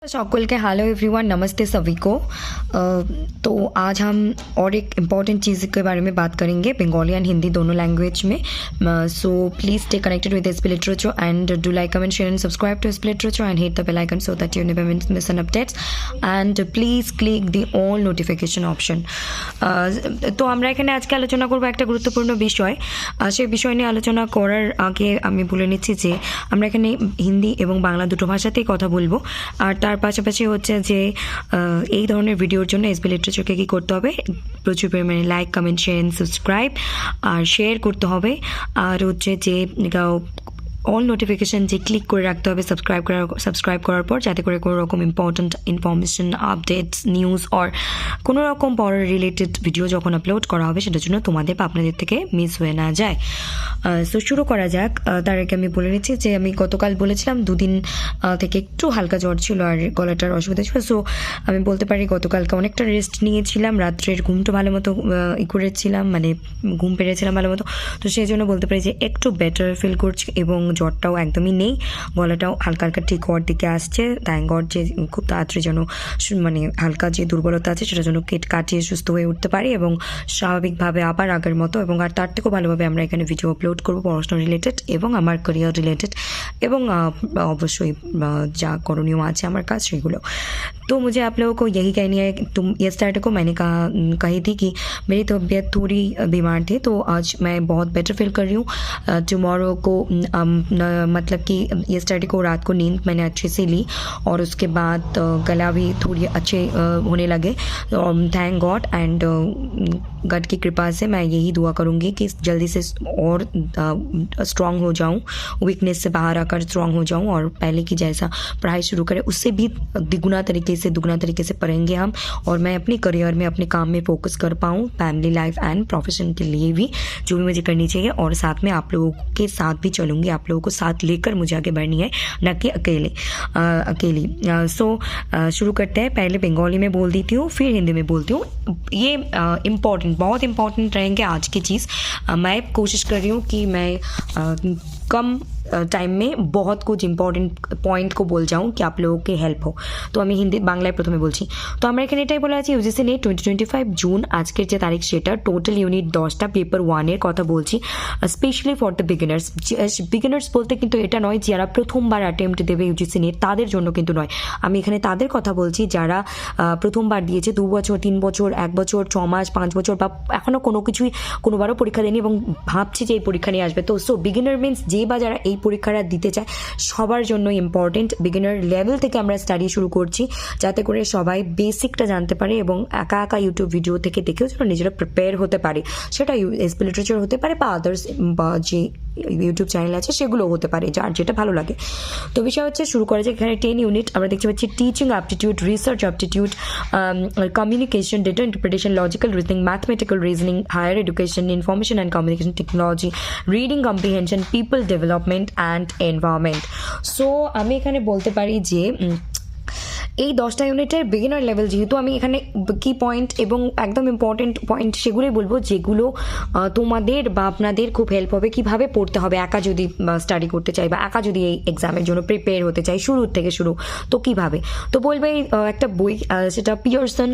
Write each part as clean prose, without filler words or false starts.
शौकुल के hello everyone, नमस्ते सभी को। तो आज हम और एक इम्पॉर्टेंट चीज़ के बारे में बात करेंगे, बंगाली एंड हिंदी दोनों लैंग्वेज में। So please stay connected with SP literature and do like comment share and subscribe to SP literature and hit the bell icon so that you never miss an updates and please click the all notification option. তো আমরা এখানে আজকে আলোচনা করবো একটা গুরুত্বপূর্ণ বিষয়। সেই বিষয় নিয়ে আলোচনা করার আগে আমি বলে নিচ্ছি যে আমরা এখানে হিন্দি এবং বাংলা দুটো ভাষাতেই কথা বলবো। আর তার পাশাপাশি হচ্ছে যে এই ধরনের ভিডিওর জন্য এসবি লিটারেচারকে কী করতে হবে, প্রচুর পরিমাণে লাইক কমেন্ট শেয়ার সাবস্ক্রাইব আর শেয়ার করতে হবে। আর হচ্ছে যে অল নোটিফিকেশান যে ক্লিক করে রাখতে হবে সাবস্ক্রাইব করার পর, যাতে করে কোনো রকম ইম্পর্ট্যান্ট ইনফরমেশন আপডেটস নিউজ আর কোনো রকম পড়ার রিলেটেড ভিডিও যখন আপলোড করা হবে সেটার জন্য তোমাদের বা আপনাদের থেকে মিস হয়ে না যায়। সো শুরু করা যাক। তার আগে আমি বলে নিচ্ছি যে আমি গতকাল বলেছিলাম দুদিন থেকে একটু হালকা জ্বর ছিল আর গলাটার অসুবিধা ছিল। সো আমি বলতে পারি গতকালকে অনেকটা রেস্ট নিয়েছিলাম, রাত্রের ঘুমটা ভালো মতো করেছিলাম, মানে ঘুম পেরেছিলাম ভালো মতো। তো সেই জন্য বলতে পারি যে একটু বেটার ফিল করছি এবং জ্বরটাও একদমই নেই, গলাটাও হালকা হালকা ঠিক হওয়ার দিকে আসছে। থ্যাঙ্ক গড যে খুব তাড়াতাড়ি যেন মানে হালকা যে দুর্বলতা আছে সেটা যেন কাটিয়ে সুস্থ হয়ে উঠতে পারি এবং স্বাভাবিকভাবে আবার আগের মতো এবং আর তার থেকেও ভালোভাবে আমরা এখানে ভিডিও আপলোড করবো পড়াশোনা রিলেটেড এবং আমার ক্যারিয়ার রিলেটেড এবং অবশ্যই যা করণীয় আছে আমার কাজ সেগুলো। तो मुझे आप लोगों को यही कहनी है, तुम येस्टरडे को मैंने कही थी कि मेरी तबीयत थोड़ी बीमार थी, तो आज मैं बहुत बेटर फील कर रही हूँ। टुमारो को मतलब कि येस्टरडे को रात को नींद मैंने अच्छे से ली और उसके बाद गला भी थोड़ी अच्छे होने लगे। थैंक गॉड एंड गॉड की कृपा से मैं यही दुआ करूँगी कि जल्दी से और स्ट्रॉन्ग हो जाऊँ, वीकनेस से बाहर आकर स्ट्रॉन्ग हो जाऊँ और पहले की जैसा पढ़ाई शुरू करें उससे भी दुगना तरीके से पढ़ेंगे हम और मैं अपने करियर में अपने काम में फोकस कर पाऊँ, फैमिली लाइफ एंड प्रोफेशन के लिए भी जो भी मुझे करनी चाहिए। और साथ में आप लोगों के साथ भी चलूँगी, आप लोगों को साथ लेकर मुझे आगे बढ़नी है, न कि अकेली। सो शुरू करते हैं। पहले बंगाली में बोल देती हूँ फिर हिंदी में बोलती हूँ। ये बहुत इम्पॉर्टेंट रहेंगे आज की चीज़। मैं कोशिश कर रही हूँ कि मैं कम टाइम में बहुत कुछ ইম্পর্টেন্ট পয়েন্ট को बोल जाऊँ कि आप लोगों की হেল্প हो। তো আমি হিন্দি বাংলায় প্রথমে বলছি। তো আমরা এখানে এটাই বলে আছি ইউজিসি নেট 2025 জুন আজকের যে তারিখ সেটা টোটাল ইউনিট 10টা পেপার 1-এর কথা বলছি, স্পেশালি ফর দ্য বিগিনার্স বলতে কিন্তু এটা নয় যারা প্রথমবার অ্যাটেম্প্ট দেবে ইউজিসি নেট তাদের জন্য কিন্তু নয়। আমি এখানে তাদের কথা বলছি যারা প্রথমবার দিয়েছে 2 বছর 3 বছর 1 বছর 6 মাস 5 বছর বা এখনও কোনোবারও পরীক্ষা দেয়নি এবং ভাবছি যে এই পরীক্ষা নিয়ে আসবে। তো সো বিগিনার মিনস যে বা যারা এই পরীক্ষাটা দিতে চায় সবার জন্য ইম্পর্টেন্ট। বিগিনার লেভেল থেকে আমরা স্টাডি শুরু করছি যাতে করে সবাই বেসিকটা জানতে পারে এবং একা ইউটিউব ভিডিও থেকে দেখেও যেন নিজেরা প্রিপেয়ার হতে পারে। সেটা এসপি লিটারেচার হতে পারে বা আদার্স বা যে ইউটিউব চ্যানেল আছে সেগুলো হতে পারে, যার যেটা ভালো লাগে। তো বিষয় হচ্ছে শুরু করা যায়। এখানে 10 ইউনিট আমরা দেখতে পাচ্ছি teaching aptitude, research aptitude, communication, data interpretation, logical reasoning, mathematical reasoning, higher education, information and communication technology, reading comprehension, people development and environment. So আমি এখানে বলতে পারি যে এই 10টা ইউনিটের বিগিনার লেভেল, যেহেতু আমি এখানে কি পয়েন্ট এবং একদম ইম্পর্টেন্ট পয়েন্ট সেগুলোই বলবো যেগুলো তোমাদের বা আপনাদের খুব হেল্প হবে কিভাবে পড়তে হবে একা যদি স্টাডি করতে চাই বা একা যদি এই এক্সামের জন্য প্রিপেয়ার হতে চাই শুরুর থেকে তো কিভাবে। তো বলবে একটা বই, সেটা পিয়ারসন,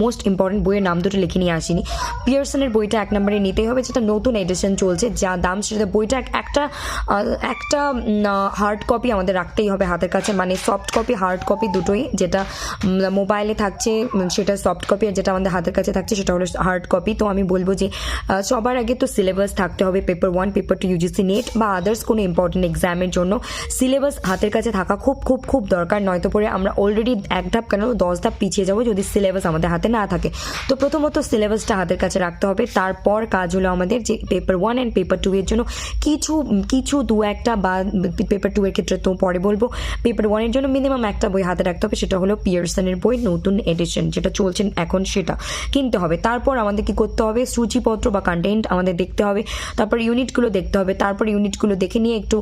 মোস্ট ইম্পর্টেন্ট বইয়ের নাম দুটো লিখে নিয়ে আসিনি। পিয়ারসনের বইটা 1 নম্বরে নিতেই হবে, যেটা নতুন এডিশন চলছে, যা দাম সেটা বইটা একটা হার্ড কপি আমাদের রাখতেই হবে হাতের কাছে, মানে সফট কপি হার্ড কপি দুটোই। যেটা মোবাইলে থাকছে সেটা সফট কপি আর যেটা আমাদের হাতের কাছে থাকছে সেটা হলো হার্ড কপি। তো আমি বলবো যে সবার আগে তো সিলেবাস থাকতে হবে, পেপার 1 পেপার 2 ইউজিসি নেট বা আদার্স কোনো ইম্পর্টেন্ট এক্সামের জন্য সিলেবাস হাতের কাছে থাকা খুব খুব খুব দরকার। নয়তো পরে আমরা অলরেডি 1 ধাপ কেন 10 ধাপ পিছিয়ে যাবো যদি সিলেবাস আমাদের হাতে না থাকে। তো প্রথমত সিলেবাসটা হাতের কাছে রাখতে হবে। তারপর কাজ হলো আমাদের যে পেপার 1 অ্যান্ড পেপার 2 এর জন্য কিছু 2-1টা বা পেপার 2 এর ক্ষেত্রে তো পরে বলবো, পেপার 1 এর জন্য মিনিমাম একটা বই হাতে রাখতে হবে, সেটা হলো পিয়ারসনের বই নতুন এডিশন যেটা চলছেন এখন, সেটা কিনতে হবে। তারপর আমাদের কি করতে হবে, সূচিপত্র বা কন্টেন্ট আমাদের দেখতে হবে, তারপর ইউনিটগুলো দেখতে হবে, তারপর ইউনিটগুলো দেখে নিয়ে একটু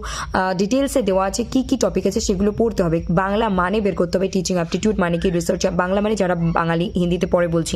ডিটেলসে দেওয়া আছে কি টপিক আছে সেগুলো পড়তে হবে। বাংলা মানে বের করতে হবে, টিচিং অ্যাপটিটিউড মানে কি, রিসার্চ, বাংলা মানে যারা বাঙালি, হিন্দিতে পরে বলছি,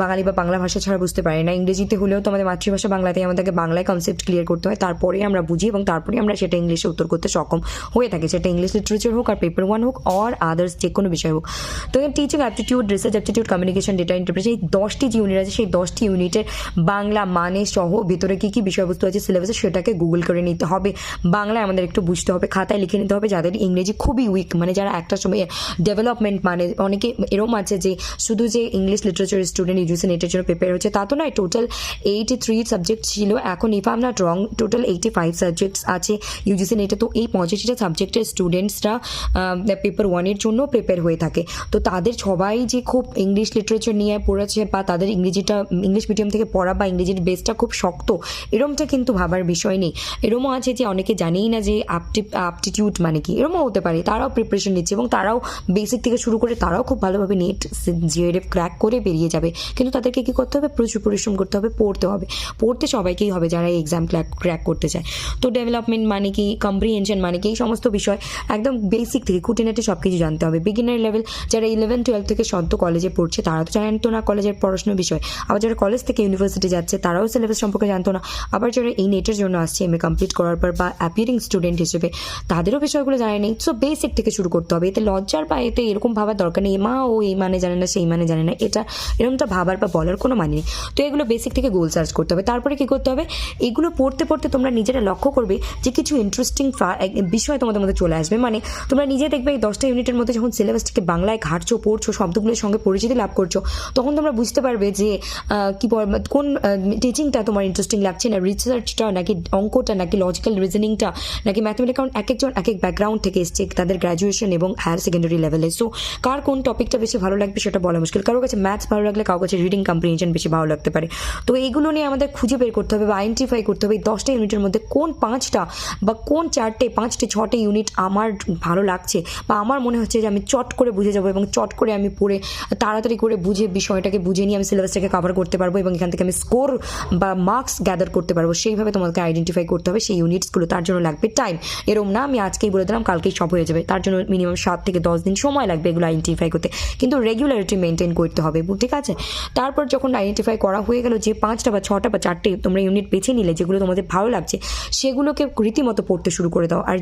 বাঙালি বা বাংলা ভাষা ছাড়া বুঝতে পারে না, ইংরেজিতে হলেও তো আমাদের মাতৃভাষা বাংলাতেই আমাদেরকে বাংলায় কনসেপ্ট ক্লিয়ার করতে হয়, তারপরে আমরা বুঝি এবং তারপরে আমরা সেটা ইংলিশে উত্তর করতে সক্ষম হয়ে থাকি, সেটা ইংলিশ লিটারেচার হোক আর পেপার 1 হোক আর আদার্স আদার্স যে কোনো বিষয় হোক। তো এখানে teaching aptitude, research aptitude, communication, data interpretation, এই 10টি যে ইউনিট আছে সেই 10টি ইউনিটের বাংলা মানে সহ ভিতরে কী কী বিষয়বস্তু আছে সিলেবাসে সেটাকে গুগল করে নিতে হবে। বাংলায় আমাদের একটু বুঝতে হবে, খাতায় লিখে নিতে হবে। যাদের ইংরেজি খুবই উইক, মানে যারা একটা সময় ডেভেলপমেন্ট, মানে অনেকে এরকম আছে যে শুধু যে ইংলিশ লিটারেচার স্টুডেন্ট ইউজিসি নেটের জন্য প্রিপেয়ার হচ্ছে তা তো নয়। টোটাল 83 সাবজেক্ট ছিল, এখন if I am not wrong total 85 subjects আছে ইউজিসি নেটে। তো এই 85টা সাবজেক্টের স্টুডেন্টসরা পেপার 1-এর জন্য প্রিপেয়ার হয়ে থাকে। তো তাদের সবাই যে খুব ইংলিশ লিটারেচার নিয়ে পড়েছে বা তাদের ইংলিশ মিডিয়াম থেকে পড়া বা ইংরেজির বেসটা খুব শক্ত, এরমটা কিন্তু ভাবার বিষয় নেই। এরমও আছে যে অনেকে জানেই না যে অ্যাপটিটিউড মানে কি, এরমও হতে পারে, তারাও প্রিপারেশন নিচ্ছে এবং তারাও বেসিক থেকে শুরু করে তারাও খুব ভালোভাবে নেট জিআরএফ ক্র্যাক করে বেরিয়ে যাবে। কিন্তু তাদেরকে কী করতে হবে, প্রচুর পরিশ্রম করতে হবে, পড়তে সবাইকেই হবে যারা এই এক্সাম ক্র্যাক করতে চায়। তো ডেভেলপমেন্ট মানে কি, কম্প্রিহেনশন মানে কি, এই সমস্ত বিষয় একদম বেসিক থেকে খুঁটিনাটি সব কিছু জানতে হবে। বিগিনার লেভেল যারা 11-12 থেকে সদ্য কলেজে পড়ছে তারা তো জানতো না কলেজের পড়াশোনার বিষয়, আবার যারা কলেজ থেকে ইউনিভার্সিটি যাচ্ছে তারাও সিলেবাস সম্পর্কে জানতো না, আবার যারা এই নেটের জন্য আসছে এমএ কমপ্লিট করার পর বা অ্যাপিয়ারিং স্টুডেন্ট হিসেবে তাদেরও বিষয়গুলো জানে নেই। সো বেসিক থেকে শুরু করতে হবে। এতে লজ্জার বা এতে এরকম ভাবার দরকার নেই মা ও এই মানে জানে না সেই মানে জানে না, এটা এরকমটা ভাবার বা বলার কোনো মানে নেই। তো এগুলো বেসিক থেকে গোল সার্চ করতে হবে। তারপরে কী করতে হবে, এগুলো পড়তে পড়তে তোমরা নিজেরা লক্ষ্য করবে যে কিছু ইন্টারেস্টিং বিষয় তোমাদের মধ্যে চলে আসবে। মানে তোমরা নিজে দেখবে এই 10টা ইউনিটের মধ্যে যখন সিলেবাসটাকে বাংলায় ঘাটছো, পড়ছো, শব্দগুলোর সঙ্গে পরিচিতি লাভ করছো, তখন তোমরা বুঝতে পারবে যে কোন টিচিংটা তোমার ইন্টারেস্টিং লাগছে না, রিসার্চটা নাকি অঙ্কটা নাকি লজিক্যাল রিজনিংটা নাকি ম্যাথমেটিক্স। কারণ এক একজন এক এক ব্যাকগ্রাউন্ড থেকে এসছে, তাদের গ্র্যাজুয়েশন এবং হায়ার সেকেন্ডারি লেভেলে। সো কার কোন টপিকটা বেশি ভালো লাগবে সেটা বলা মুশকিল। কারোর কাছে ম্যাথস ভালো লাগলে কারোর কাছে রিডিং কম্প্রিহেনশন বেশি ভালো লাগতে পারে। তো এইগুলো নিয়ে আমাদের খুঁজে বের করতে হবে বা আইডেন্টিফাই করতে হবে এই 10টা ইউনিটের মধ্যে কোন 5টা বা কোন 4টে 5টে 6টে ইউনিট আমার ভালো লাগছে বা আমার মনে হচ্ছে যে আমি চট করে বুঝে যাবো এবং চট করে আমি পড়ে তাড়াতাড়ি করে বুঝে বিষয়টাকে বুঝে নিয়ে আমি সিলেবাসটাকে কভার করতে পারবো এবং এখান থেকে আমি স্কোর বা মার্কস গ্যাদার করতে পারবো। সেইভাবে তোমাকে আইডেন্টিফাই করতে হবে সেই ইউনিটসগুলো। তার জন্য লাগবে টাইম। এরকম না আমি আজকেই বলে দিলাম কালকেই সব হয়ে যাবে, তার জন্য মিনিমাম 7 থেকে 10 দিন সময় লাগবে এগুলো আইডেন্টিফাই করতে, কিন্তু রেগুলারিটি মেনটেন করতে হবে, ঠিক আছে? তারপর যখন আইডেন্টিফাই করা হয়ে গেল যে 5টা বা 6টা বা 4টে তোমরা ইউনিট বেছে নিলে যেগুলো তোমাদের ভালো লাগছে সেগুলোকে রীতিমতো পড়তে শুরু করে দাও। আর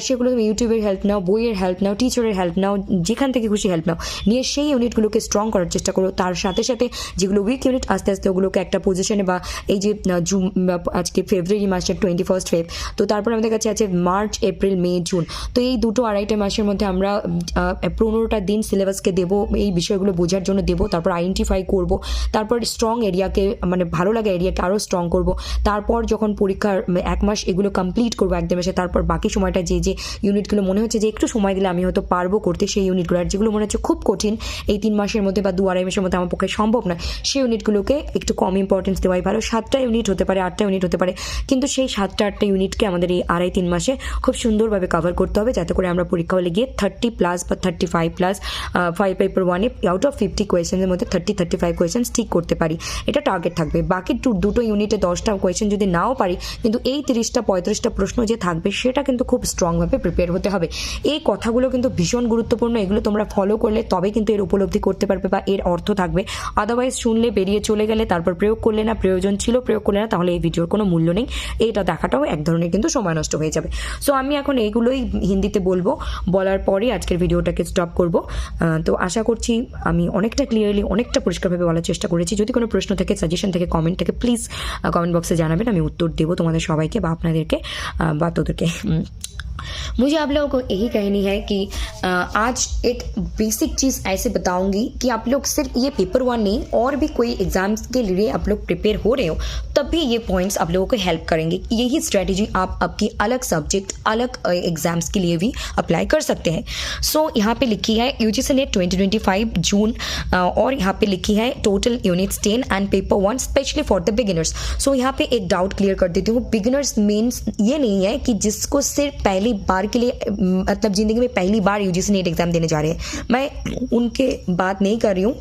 সেগুলো তুমি ইউটিউবের হেল্প নাও, বইয়ের হেল্প নাও, টিচারের হেল্প নাও, যেখান থেকে খুশি হেল্প নাও, নিয়ে সেই ইউনিটগুলোকে স্ট্রং করার চেষ্টা করো। তার সাথে সাথে যেগুলো উইক ইউনিট আস্তে আস্তে ওগুলোকে একটা পজিশনে বা এই যে আজকে ফেব্রুয়ারি মাসের 21 ফেব, তো তারপর আমাদের কাছে আছে মার্চ, এপ্রিল, মে, জুন। তো এই 2-2.5 মাসের মধ্যে আমরা 15টা দিন সিলেবাসকে দেবো, এই বিষয়গুলো বোঝার জন্য দেবো। তারপর আইডেন্টিফাই করব, তারপর স্ট্রং এরিয়াকে মানে ভালো লাগা এরিয়াকে আরও স্ট্রং করব। তারপর যখন পরীক্ষার 1 মাস এগুলো কমপ্লিট করবো 1-1.5 মাসে, তারপর বাকি সময়টা যে ইউনিটগুলো মনে হচ্ছে যে একটু সময় দিলে আমি হয়তো পারবো করতে সেই ইউনিটগুলো, আর যেগুলো মনে হচ্ছে খুব কঠিন এই 3 মাসের মধ্যে বা 2-2.5 মাসের মধ্যে আমার পক্ষে সম্ভব নয় সেই ইউনিটগুলোকে একটু কম ইম্পর্টেন্স দেওয়াই ভালো। 7টা ইউনিট হতে পারে, 8টা ইউনিট হতে পারে, কিন্তু সেই 7টা-8টা ইউনিটকে আমাদের এই 2.5-3 মাসে খুব সুন্দরভাবে কভার করতে হবে যাতে করে আমরা পরীক্ষা হলে গিয়ে 30+ বা 35+, 5 পেপার 1-এ আউট অফ 50 কোয়েশ্চেনের মধ্যে 30-35 কোয়েশ্চেন্স ঠিক করতে পারি, এটা টার্গেট থাকবে। বাকি দুটো ইউনিটে 10টা কোয়েশ্চেন যদি নাও পারি, কিন্তু এই 30টা-35টা প্রশ্ন যে থাকবে সেটা কিন্তু খুব স্ট্রংভাবে প্রিপেয়ার হতে হবে। এই কথাগুলো কিন্তু ভীষণ গুরুত্বপূর্ণ, এগুলো তোমরা ফলো করলে তবে কিন্তু এর উপলব্ধি করতে পারবে বা এর অর্থ থাকবে। আদারওয়াইজ শুনলে বেরিয়ে চলে গেলে তারপর প্রয়োগ করলে না, প্রয়োজন ছিল প্রয়োগ করলে না, তাহলে এই ভিডিওর কোনো মূল্য নেই। এইটা দেখাটাও এক ধরনের কিন্তু সময় নষ্ট হয়ে যাবে। সো আমি এখন এইগুলোই হিন্দিতে বলবো, বলার পরে আজকের ভিডিওটাকে স্টপ করব। তো আশা করছি আমি অনেকটা ক্লিয়ারলি অনেকটা পরিষ্কারভাবে বলার চেষ্টা করেছি। যদি কোনো প্রশ্ন থেকে, সাজেশন থেকে, কমেন্ট থেকে প্লিজ কমেন্ট বক্সে জানাবেন, আমি উত্তর দেবো তোমাদের সবাইকে বা আপনাদেরকে বা তোদেরকে। मुझे आप लोगों को यही कहनी है कि आज एक बेसिक चीज़ ऐसे बताऊंगी कि आप लोग सिर्फ ये पेपर 1 नहीं और भी कोई एग्जाम्स के लिए आप लोग प्रिपेयर हो रहे हो तब भी ये पॉइंट्स आप लोगों को हेल्प करेंगे। यही स्ट्रेटजी आप आपकी अलग सब्जेक्ट अलग एग्जाम्स के लिए भी अप्लाई कर सकते हैं। सो यहाँ पे लिखी है यूजीसी नेट 2025 जून और यहाँ पे लिखी है total units 10 and paper 1 specially for the beginners. So यहाँ पे एक डाउट क्लियर कर देती हूँ, बिगिनर्स मीन्स ये नहीं है कि जिसको सिर्फ पहली बार के लिए मतलब ज़िंदगी में पहली बार यूजीसी नेट एग्ज़ाम देने जा रहे हैं, मैं उनके बात नहीं कर रही हूँ।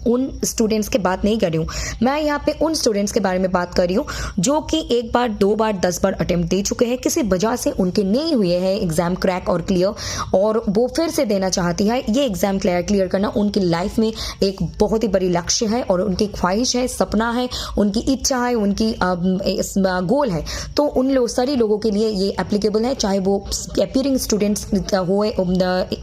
उन स्टूडेंट्स की बात नहीं कर रही हूँ, मैं यहाँ पे उन स्टूडेंट्स के बारे में बात कर रही हूँ जो कि 1 बार 2 बार 10 बार अटेम्प्ट दे चुके हैं, किसी वजह से उनके नहीं हुए हैं एग्जाम क्रैक और क्लियर, और वो फिर से देना चाहती है। ये एग्जाम क्लियर करना उनकी लाइफ में एक बहुत ही बड़ी लक्ष्य है और उनकी ख्वाहिश है, सपना है, उनकी इच्छा है, उनकी गोल है। तो उन सारे लोगों के लिए ये एप्लीकेबल है, चाहे वो अपीयरिंग स्टूडेंट्स हुए,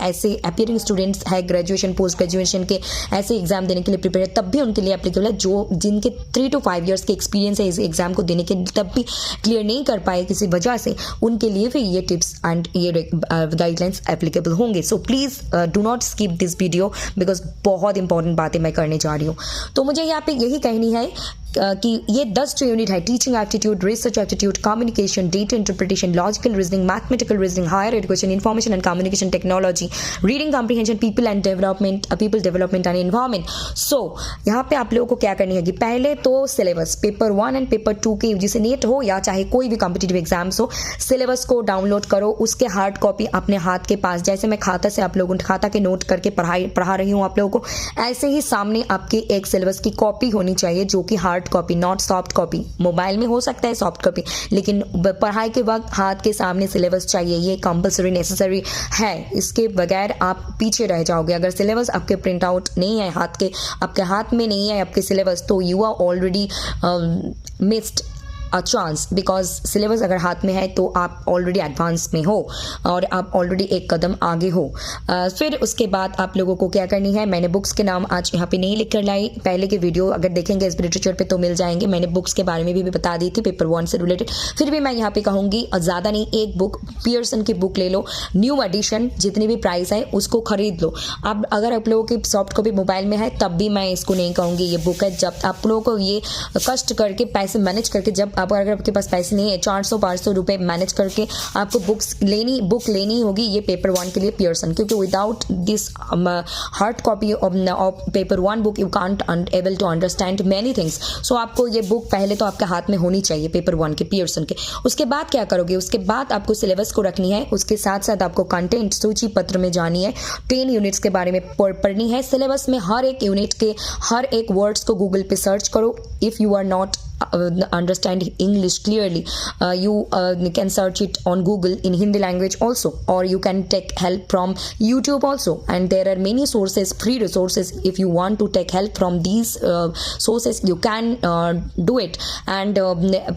ऐसे अपीयरिंग स्टूडेंट्स है ग्रेजुएशन पोस्ट ग्रेजुएशन के ऐसे एग्जाम देने के लिए प्रिपेयर है, तब भी उनके लिए एप्लीकेबल है। जो जिनके 3 to 5 ईयर्स के एक्सपीरियंस है इस एग्जाम को देने के, तब भी क्लियर नहीं कर पाए किसी वजह से, उनके लिए भी ये टिप्स एंड ये गाइडलाइंस एप्लीकेबल होंगे। So please do not skip this video because बहुत इंपॉर्टेंट बातें मैं करने जा रही हूँ। तो मुझे यहाँ पे यही कहनी है कि ये 10 यूनिट है, teaching aptitude, research aptitude, communication, data interpretation, logical reasoning, mathematical reasoning, higher education, information and communication technology, reading comprehension, people development and environment. So यहाँ पे आप लोगों को क्या करनी है कि पहले तो सिलेबस पेपर 1 एंड पेपर 2 के यूजीसी नेट हो या चाहे कोई भी कॉम्पिटिटिव एग्जाम्स हो, सिलेबस को डाउनलोड करो, उसके हार्ड कॉपी अपने हाथ के पास, जैसे मैं खाता से आप लोगों खाता के नोट करके पढ़ा रही हूँ आप लोगों को, ऐसे ही सामने आपके एक सिलेबस की कॉपी होनी चाहिए जो कि hard copy, not soft copy. Mobile में हो सकता है सॉफ्ट कॉपी, लेकिन पढ़ाई के वक्त हाथ के सामने सिलेबस चाहिए, ये कंपलसरी नेसेसरी है। इसके बगैर आप पीछे रह जाओगे। अगर सिलेबस आपके प्रिंट आउट नहीं है, आपके हाथ में नहीं है आपके सिलेबस, तो you are already missed a chance, because syllabus अगर हाथ में है तो आप ऑलरेडी एडवांस में हो और आप ऑलरेडी एक कदम आगे हो। फिर उसके बाद आप लोगों को क्या करनी है, मैंने बुक्स के नाम आज यहाँ पे नहीं लिख कर लाई, पहले के वीडियो अगर देखेंगे इस लिटरेचर पे तो मिल जाएंगे। मैंने बुक्स के बारे में भी बता दी थी पेपर 1 से रिलेटेड, फिर भी मैं यहाँ पे कहूँगी ज़्यादा नहीं, एक बुक पियर्सन की बुक ले लो, न्यू एडिशन, जितनी भी प्राइस है उसको खरीद लो। अब अगर आप लोगों की सॉफ्ट कॉपी मोबाइल में है तब भी मैं इसको नहीं कहूँगी ये बुक है। जब आप लोगों को ये कष्ट करके पैसे मैनेज करके, जब आप अगर आपके पास पैसे नहीं है 400-500 रुपए मैनेज करके आपको बुक लेनी होगी ये पेपर 1 के लिए पियर्सन, क्योंकि without this hard copy of paper 1 book you can't able to understand many things. So आपको ये बुक पहले तो आपके हाथ में होनी चाहिए पेपर 1 के पियर्सन के। उसके बाद क्या करोगे, उसके बाद आपको सिलेबस को रखनी है, उसके साथ साथ आपको कंटेंट सूची पत्र में जानी है, 10 यूनिट्स के बारे में पढ़नी है। सिलेबस में हर एक यूनिट के हर एक वर्ड्स को गूगल पे सर्च करो। If you are not understand English clearly, you can search it on Google in Hindi language also, or you can take help from YouTube also, and there are many sources, free resources. If you want to take help from these sources you can do it. And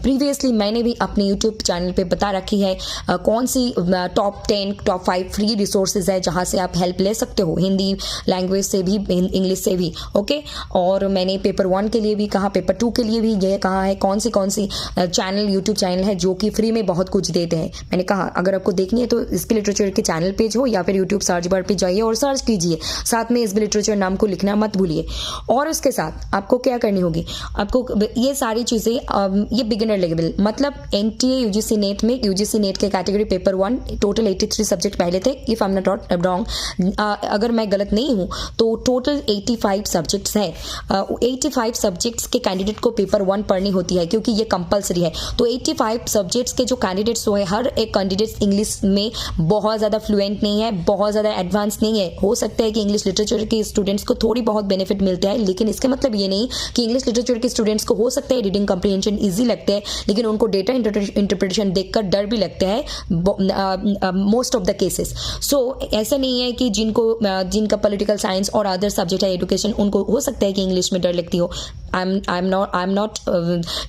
previously मैंने भी अपने YouTube channel पे बता रखी है कौन सी top 10 top 5 free resources है जहाँ से आप हेल्प ले सकते हो, हिंदी लैंग्वेज से भी, इंग्लिश से भी, ओके। और मैंने पेपर 1 के लिए भी कहा, पेपर 2 के लिए भी ये कहा है कौन सी चैनल, यूट्यूब चैनल है जो कि फ्री में बहुत कुछ देते हैं। मैंने कहा अगर आपको देखनी है तो इसबी लिटरेचर के चैनल पेज हो या फिर यूट्यूब सर्च बार पे जाइए और सर्च कीजिए, साथ में इसबी लिटरेचर नाम को लिखना मत भूलिए। और उसके साथ आपको क्या करनी होगी, आपको ये सारी चीज़ें, ये बिगिनर लेवल, मतलब एनटीए यूजीसी नेट में, यूजीसी नेट के कैटेगरी पेपर 1 टोटल 83 सब्जेक्ट पहले थे, if I am not wrong, अगर मैं गलत नहीं हूँ तो टोटल 85 सब्जेक्ट्स हैं। 85 सब्जेक्ट्स के कैंडिडेट को पेपर 1 पढ़नी होती है क्योंकि ये कंपलसरी है। तो 85 सब्जेक्ट्स के जो कैंडिडेट्स हुए, हर एक कैंडिडेट इंग्लिश में बहुत ज़्यादा फ्लुएंट नहीं है, बहुत ज़्यादा एडवांस नहीं है। हो सकता है कि इंग्लिश लिटरेचर के स्टूडेंट्स को थोड़ी बहुत बेनिफिट मिलता है, लेकिन इसका मतलब ये नहीं कि इंग्लिश लिटरेचर के स्टूडेंट्स को हो सकता है रीडिंग कॉम्प्रिहेंशन ईजी लगते हैं, लेकिन उनको डेटा इंटरप्रिटेशन देखकर डर भी लगता है मोस्ट ऑफ द केसेस। सो ऐसा नहीं है कि जिनका पॉलिटिकल साइंस और अदर सब्जेक्ट है एजुकेशन, उनको हो सकता है कि इंग्लिश में डर लगती हो। I am not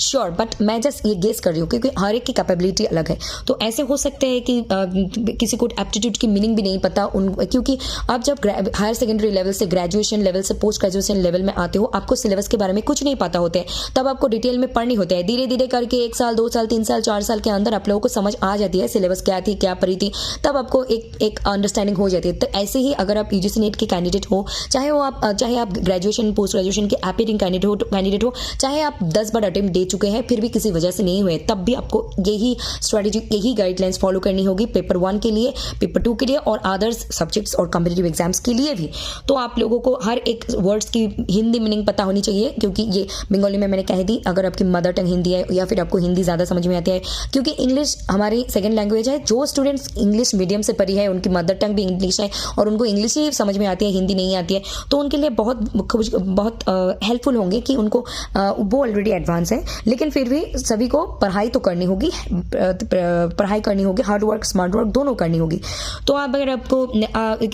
sure, but मैं जस्ट ये गेस कर रही हूँ क्योंकि हर एक की कैपेबिलिटी अलग है। तो ऐसे हो सकते हैं कि किसी को एप्टीट्यूड की मीनिंग भी नहीं पता क्योंकि आप जब हायर सेकेंडरी लेवल से ग्रेजुएशन लेवल से पोस्ट ग्रेजुएशन लेवल में आते हो, आपको सिलेबस के बारे में कुछ नहीं पता होता है, तब आपको डिटेल में पढ़नी होती है। धीरे धीरे करके 1 साल 2 साल 3 साल 4 साल के अंदर आप लोगों को समझ आ जाती है सिलेबस क्या थी, क्या पढ़ी थी, तब आपको एक अंडरस्टैंडिंग हो जाती है। तो ऐसे ही अगर आप यूजीसी नेट के कैंडिडेट हो, चाहे आप ग्रेजुएशन पोस्ट ग्रेजुएशन के एपियरिंग कैंडिडेट हो, चाहे आप 10 बार अटेम्प्ट दे चुके हैं फिर भी किसी वजह से नहीं हुए, तब भी आपको यही स्ट्रैटेजी, यही गाइडलाइंस फॉलो करनी होगी पेपर 1 के लिए, पेपर 2 के लिए और अदर्स सब्जेक्ट्स और कॉम्पिटिटिव एग्जाम्स के लिए भी। तो आप लोगों को हर एक वर्ड्स की हिंदी मीनिंग पता होनी चाहिए, क्योंकि ये बंगाली में मैंने कह दी, अगर आपकी मदर टंग हिंदी है या फिर आपको हिंदी ज़्यादा समझ में आती है, क्योंकि इंग्लिश हमारी सेकेंड लैंग्वेज है। जो स्टूडेंट्स इंग्लिश मीडियम से पढ़ी है उनकी मदर टंग भी इंग्लिश है और उनको इंग्लिश ही समझ में आती है, हिंदी नहीं आती है, तो उनके लिए बहुत हेल्पफुल होंगे कि उनको वो ऑलरेडी एडवांस है, लेकिन फिर भी सभी को पढ़ाई तो करनी होगी, पढ़ाई करनी होगी, हार्ड वर्क स्मार्ट वर्क दोनों करनी होगी। तो आप अगर आपको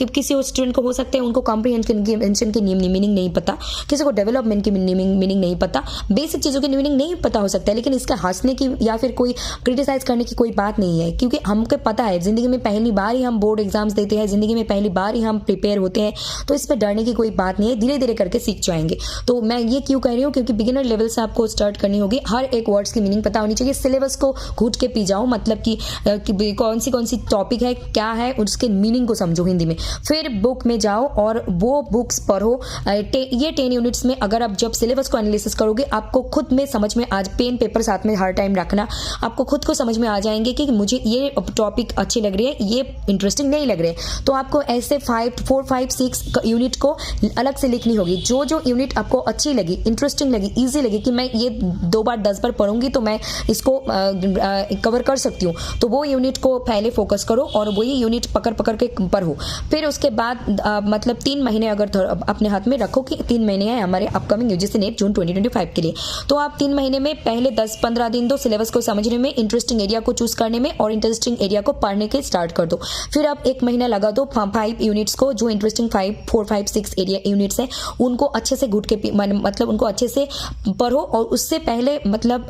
किसी स्टूडेंट को हो सकता है उनको कॉम्प्रीहेंशन की मीनिंग नहीं पता, किसी को डेवलपमेंट की मीनिंग नहीं पता, बेसिक चीज़ों की मीनिंग नहीं पता हो सकता है, लेकिन इसका हंसने की या फिर कोई क्रिटिसाइज करने की कोई बात नहीं है, क्योंकि हमको पता है ज़िंदगी में पहली बार ही हम बोर्ड एग्जाम्स देते हैं, ज़िंदगी में पहली बार ही हम प्रिपेयर होते हैं, तो इस पर डरने की कोई बात नहीं है, धीरे धीरे करके सीख जाएंगे। तो मैं ये क्यों कह रही हूँ, क्योंकि बिगिनर लेवल से आपको स्टार्ट करनी होगी, हर एक वर्ड्स की मीनिंग पता होनी चाहिए, सिलेबस को घूट के पी जाओ, मतलब कि कौन सी टॉपिक है क्या है उसके मीनिंग को समझो हिंदी में, फिर बुक में जाओ और वो बुक्स पढ़ो। ये 10 यूनिट्स में अगर आप जब सिलेबस को एनालिसिस करोगे आपको खुद में समझ में, आज पेन पेपर साथ में हर टाइम रखना, आपको खुद को समझ में आ जाएंगे कि मुझे ये टॉपिक अच्छी लग रही है, ये इंटरेस्टिंग नहीं लग रहे हैं, तो आपको ऐसे 4, 5, 6 यूनिट को अलग से लिखनी होगी। जो यूनिट आपको अच्छी लगी, इंटरेस्टिंग लगी, ईजी लगी कि मैं ये 2 बार 10 बार पढ़ूंगी तो मैं इसको कवर कर सकती हूँ, तो वो यूनिट को पहले फोकस करो और वही यूनिट पकड़ के पढ़ो। फिर उसके बाद मतलब 3 महीने अगर अपने हाथ में रखो कि 3 महीने हैं हमारे अपकमिंग यूजीसी नेट जून 2025 के लिए, तो आप 3 महीने में पहले 10-15 दिन दो सिलेबस को समझने में, इंटरेस्टिंग एरिया को चूज करने में और इंटरेस्टिंग एरिया को पढ़ने के स्टार्ट कर दो। फिर आप 1 महीना लगा दो 5 यूनिट्स को, जो इंटरेस्टिंग 4, 5, 6 एरिया यूनिट्स हैं उनको अच्छे से घुट के मतलब उनको अच्छे से पढ़ो, और उससे पहले मतलब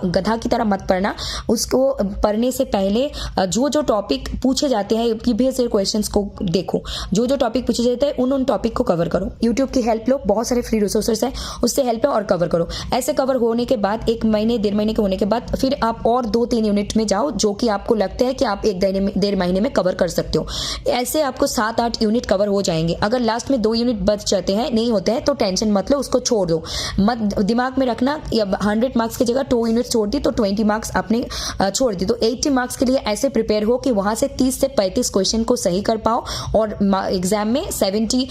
गधा की तरह मत पढ़ना, उसको पढ़ने से पहले जो टॉपिक पूछे जाते हैं प्रीवियस ईयर क्वेश्चंस को देखो, जो टॉपिक पूछे जाते हैं उन टॉपिक को कवर करो, यूट्यूब की हेल्प लो, बहुत सारे फ्री रिसोर्सेस हैं उससे हेल्प लो और कवर करो। ऐसे कवर होने के बाद 1 महीने 1.5 महीने के होने के बाद फिर आप और 2-3 यूनिट में जाओ जो कि आपको लगता है कि आप 1-1.5 महीने में कवर कर सकते हो। ऐसे आपको 7-8 यूनिट कवर हो जाएंगे। अगर लास्ट में 2 यूनिट बच जाते हैं, नहीं होते हैं, तो टेंशन मत लो, उसको छोड़ दो मत, दिमाग में रखना 100 मार्क्स की जगह 2 यूनिट छोड़ दी तो 20 मार्क्स आपने छोड़ दी, तो 80 मार्क्स के लिए ऐसे प्रिपेयर हो कि वहां से 30 से 35 क्वेश्चन को सही कर पाओ और एग्जाम में 70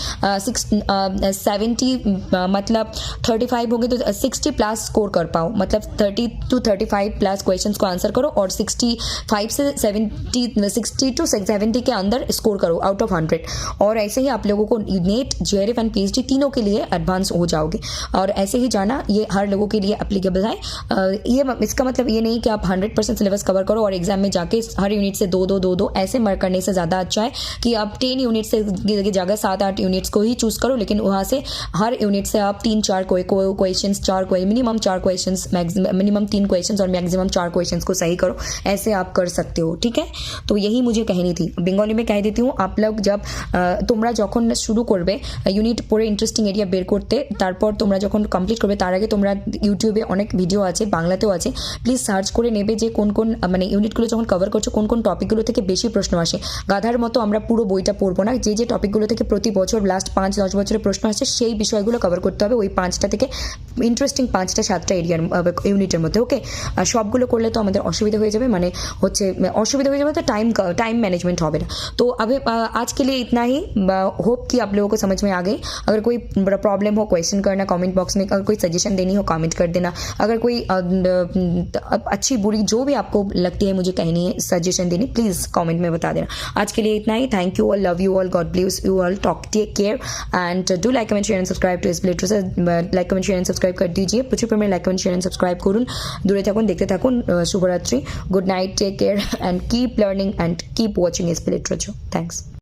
मतलब 35 हो गए तो 60 प्लस स्कोर कर पाओ, मतलब 30 to 35 प्लस क्वेश्चंस को आंसर करो और 65 से 70 60 to 70 के अंदर स्कोर करो आउट ऑफ 100। और ऐसे ही आप लोगों को नेट, जेआरएफ एंड पीएचडी तीनों के लिए एडवांस हो जाओगे, और ऐसे ही जाना, ये हर लोगों के लिए एप्लीकेबल है। ये इसका मतलब ये नहीं कि आप 100% सिलेबस कवर करो और एग्जाम में जाके हर यूनिट से 2-2 ऐसे मार्क करने से ज़्यादा अच्छा है कि आप 10 यूनिट से जगह 7-8 यूनिट्स को ही चूज करो, लेकिन वहाँ से हर यूनिट से आप 3-4 questions, minimum 4 questions, minimum 3 questions और मैक्सिमम 4 क्वेश्चंस को सही करो, ऐसे आप कर सकते हो। ठीक है, तो यही मुझे कहनी थी। बेंगली में कह देती हूँ, आप लोग जब তোমরা যখন শুরু করবে ইউনিট পড়ে ইন্টারেস্টিং এরিয়া বের করতে, তারপর তোমরা যখন কমপ্লিট করবে তার আগে তোমরা ইউটিউবে অনেক ভিডিও আছে, বাংলাতেও আছে, প্লিজ সার্চ করে নেবে যে কোন কোন মানে ইউনিটগুলো যখন কভার করছো কোন কোন টপিকগুলো থেকে বেশি প্রশ্ন আসে। গাধার মতো আমরা পুরো বইটা পড়বো না, যে টপিকগুলো থেকে প্রতি বছর লাস্ট 5-10 বছরের প্রশ্ন আসে সেই বিষয়গুলো কভার করতে হবে, ওই 5টা থেকে ইন্টারেস্টিং 5-7টা এরিয়ার ইউনিটের মধ্যে। ওকে, আর সবগুলো করলে তো আমাদের অসুবিধা হয়ে যাবে, মানে হচ্ছে অসুবিধা হয়ে যাবে, তো टाइम मैनेजमेंट হবে না। तो अभी आज के लिए इतना ही, होप कि आप लोगों को समझ में आ गई। अगर कोई प्रॉब्लम हो क्वेश्चन करना कमेंट बॉक्स में, अगर कोई सजेशन देनी हो कमेंट कर देना, अगर कोई अच्छी बुरी जो भी आपको लगती है मुझे कहनी है, सजेशन देनी, प्लीज़ कमेंट में बता देना। आज के लिए इतना ही, thank you all, love you all, God bless you all, take care and do like comment share and subscribe to SB literature. Like comment share and subscribe कर दीजिए, প্রচুর পরিমাণে like comment share and subscribe করুন, দূরে থাকুন, দেখতে থাকুন। শুভরাত্রি, good night, take care and keep learning and keep watching SB literature. Thanks.